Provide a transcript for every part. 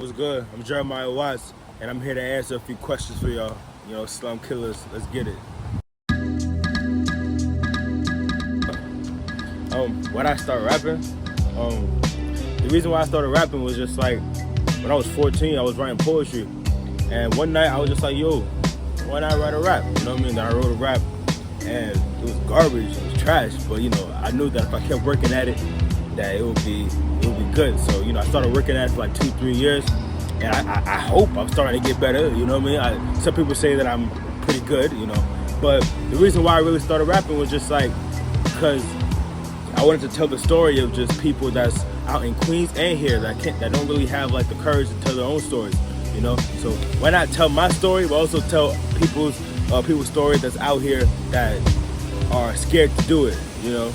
What's good? I'm Jeremiah Watts, and I'm here to answer a few questions for y'all. Slum Killers, let's get it. Why did I start rapping? The reason why I started rapping was just like, when I was 14, I was writing poetry. And one night I was just like, yo, why not write a rap? You know what I mean? Then I wrote a rap, and it was garbage, it was trash. But I knew that if I kept working at it, that it would be good. So I started working at it for like 2-3 years, and I hope I'm starting to get better. You know what I mean? Some people say that I'm pretty good, but the reason why I really started rapping was just like because I wanted to tell the story of just people that's out in Queens and here that don't really have like the courage to tell their own stories. So why not tell my story, but also tell people's stories that's out here that are scared to do it.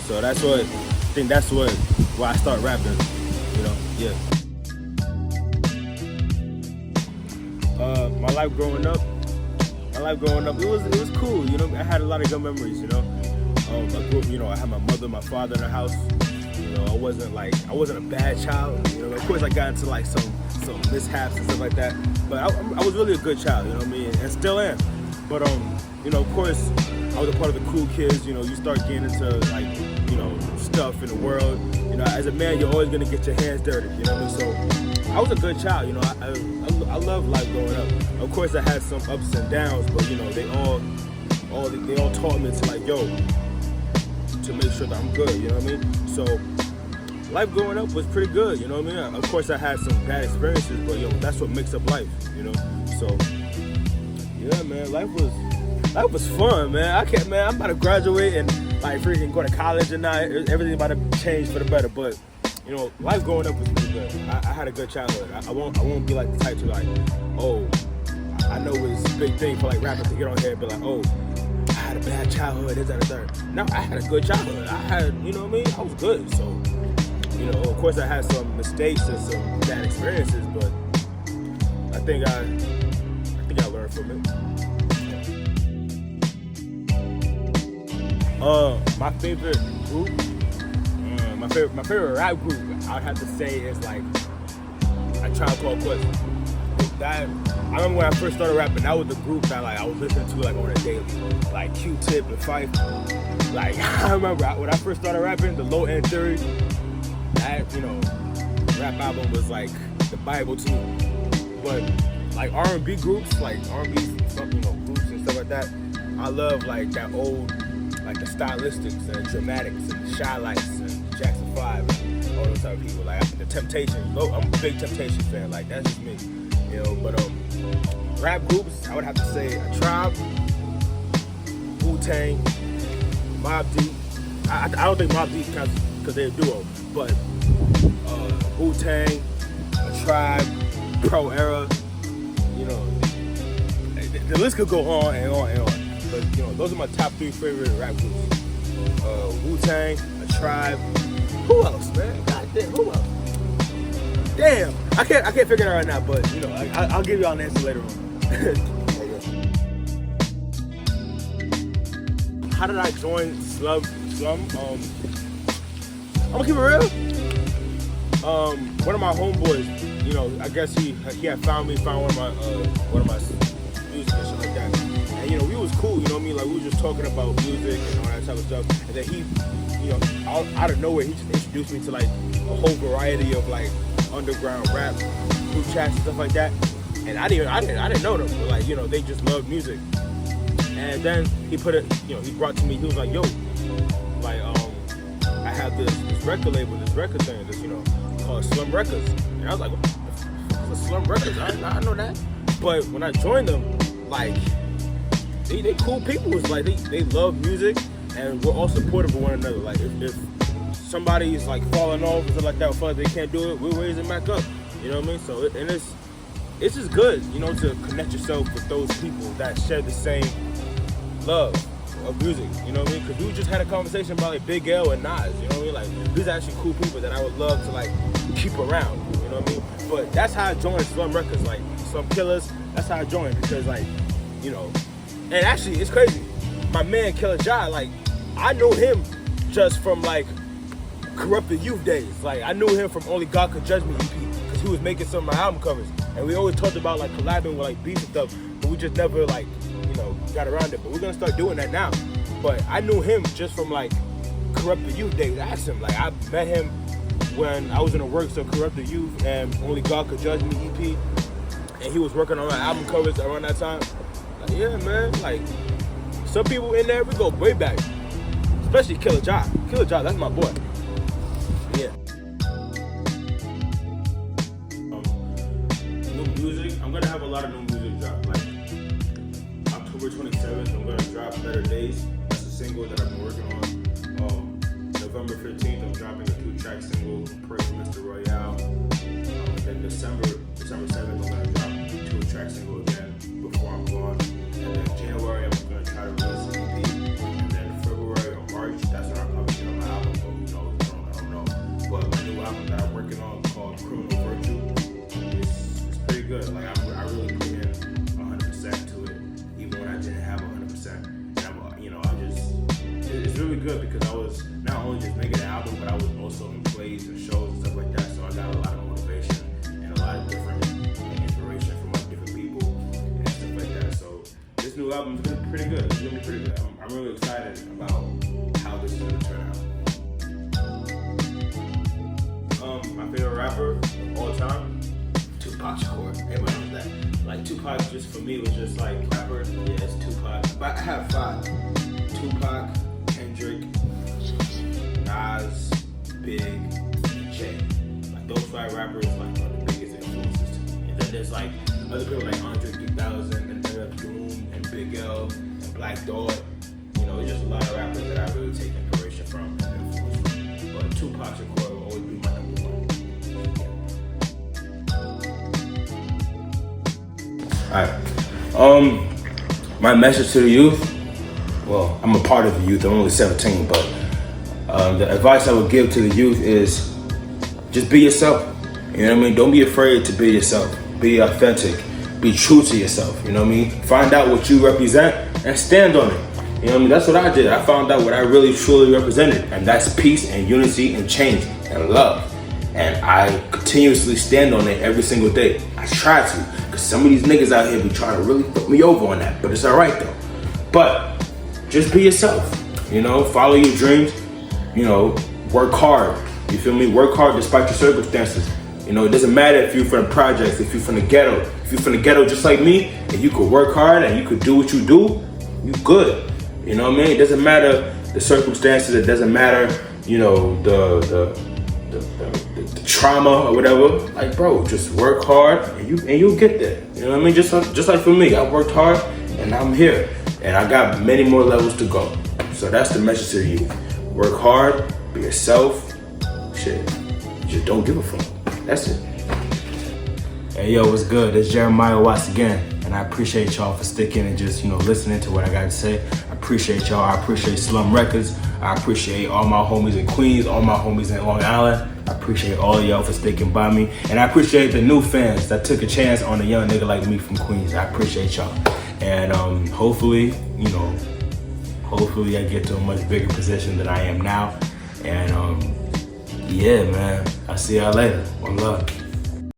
So that's why I start rapping. Yeah. My life growing up, it was cool. I had a lot of good memories. I grew up, I had my mother, my father in the house. I wasn't a bad child. Of course I got into like some mishaps and stuff like that. But I was really a good child, and still am. But of course I was a part of the cool kids. You start getting into like, stuff in the world. As a man, you're always gonna get your hands dirty. So I was a good child. I love life growing up. Of course, I had some ups and downs, but they all taught me to like, to make sure that I'm good. You know what I mean? So life growing up was pretty good. You know what I mean? Of course, I had some bad experiences, but that's what makes up life. So yeah, man, life was fun, man. I'm about to graduate and like freaking go to college, and now everything about to change for the better. But life growing up was pretty good. I had a good childhood. I won't be like the type to like, oh, I know it's a big thing for like rappers to get on here and be like, oh, I had a bad childhood, this, that, and the third. No, I had a good childhood. I had, what I mean? I was good. So, of course I had some mistakes and some bad experiences, but I think I learned from it. My favorite group, my favorite rap group, I'd have to say is like A Tribe Called Quest. I remember when I first started rapping, that was the group that like I was listening to like on a daily, like Q-Tip and Phife. Like I remember when I first started rapping, the Low End Theory, that rap album was like the Bible to me. But like R&B groups, like R&B groups and stuff like that, I love like that old, like the Stylistics and Dramatics and Shy Lights and Jackson 5 and all those type of people. Like the Temptations. I'm a big Temptations fan. Like that's just me. But rap groups, I would have to say A Tribe, Wu-Tang, Mobb Deep. I don't think Mobb Deep counts because they're a duo, but Wu-Tang, A Tribe, Pro Era. The list could go on and on and on. But those are my top 3 favorite rap groups. Wu-Tang, A Tribe. Who else, man? God damn, who else? Damn, I can't figure it out right now, but I'll give y'all an answer later on. How did I join Slum? I'm gonna keep it real. One of my homeboys, I guess he had found one of my music and shit like that. And we was cool, Like we was just talking about music and all that type of stuff. And then he, out of nowhere, he just introduced me to like a whole variety of like underground rap group chats and stuff like that. And I didn't know them, but like they just loved music. And then he put it, he brought to me. He was like, yo, like I have this record label, this record thing, called Slum Records. And I was like, what the fuck is Slum Records? I know that. But when I joined them, like they cool people. It's like they love music, and we're all supportive of one another. Like if somebody's like falling off or something like that, or feel like they can't do it, we'll raise them back up. You know what I mean? So it's just good, to connect yourself with those people that share the same love of music. You know what I mean? Because we just had a conversation about like Big L and Nas. You know what I mean? Like these are actually cool people that I would love to like keep around. You know what I mean? But that's how I joined Slum Records, like Slum Killers. That's how I joined, because like and actually it's crazy. My man Killer Jai, like I know him just from like Corrupted Youth days. Like I knew him from Only God Could Judge Me EP, because he was making some of my album covers, and we always talked about like collabing with like beats and stuff, but we just never like, got around it. But we're gonna start doing that now. But I knew him just from like Corrupt the Youth days. Ask him, like I met him when I was in the works of Corrupt the Youth and Only God Could Judge Me EP, and he was working on my album covers around that time. Like, yeah, man, like some people in there, we go way back, especially Killer Job. Killer Job, that's my boy. Yeah. New music, I'm gonna have a lot of new music drop. Like October 27th, I'm gonna drop Better Days. That's a single that I've been working on. November 15th, I'm dropping a 2-track single, Pray for Mr. Royale. Then December 7th, I'm gonna drop a 2-track single again, Before I'm Gone. And then January, I'm gonna try to release an EP. And then February or March, that's when I'll probably get on my album. But who knows? I don't know. But my new album that I'm working on called Criminal Virtue, it's pretty good. Like I really put in 100% to it, even when I didn't have 100%. And it's really good because I was not only just making an album, but I was also in plays and shows and stuff like that. So I got a lot of motivation and a lot of different inspiration from like different people and stuff like that. So this new album is gonna be pretty good. It's gonna be pretty good. I'm really excited about how this is gonna turn out. My favorite rapper of all time, Tupac Shakur. Everybody knows that. Like Tupac, just for me, was just like rapper. Yeah, it's Tupac. But I have 5: Tupac, Kendrick, Nas, Big, Jay. Like those 5 rappers like are the biggest influences to me. And then there's like other people like Andre 3000 and MF Doom and Big L and Black Dog. It's just a lot of rappers that I really take inspiration from and influence from. But Tupac Shakur will always be my number 1. Alright. My message to the youth. Well, I'm a part of the youth. I'm only 17, but the advice I would give to the youth is just be yourself. You know what I mean? Don't be afraid to be yourself. Be authentic. Be true to yourself. You know what I mean? Find out what you represent and stand on it. You know what I mean? That's what I did. I found out what I really truly represented, and that's peace and unity and change and love. And I continuously stand on it every single day. I try to, because some of these niggas out here be trying to really put me over on that, but it's all right though. But just be yourself, follow your dreams, work hard, you feel me? Work hard despite your circumstances. It doesn't matter if you're from the projects, if you're from the ghetto. If you're from the ghetto just like me, and you could work hard and you could do what you do, you good. You know what I mean? It doesn't matter the circumstances, it doesn't matter, the trauma or whatever. Like, bro, just work hard and you'll get there. You know what I mean? Just like for me, I worked hard and I'm here. And I got many more levels to go. So that's the message to you. Work hard, be yourself. Shit, just don't give a fuck. That's it. Hey, yo, what's good? It's Jeremiah Watts again. And I appreciate y'all for sticking and just, listening to what I got to say. I appreciate y'all. I appreciate Slum Records. I appreciate all my homies in Queens, all my homies in Long Island. I appreciate all of y'all for sticking by me. And I appreciate the new fans that took a chance on a young nigga like me from Queens. I appreciate y'all. And hopefully I get to a much bigger position than I am now. And yeah, man, I'll see y'all later. One love.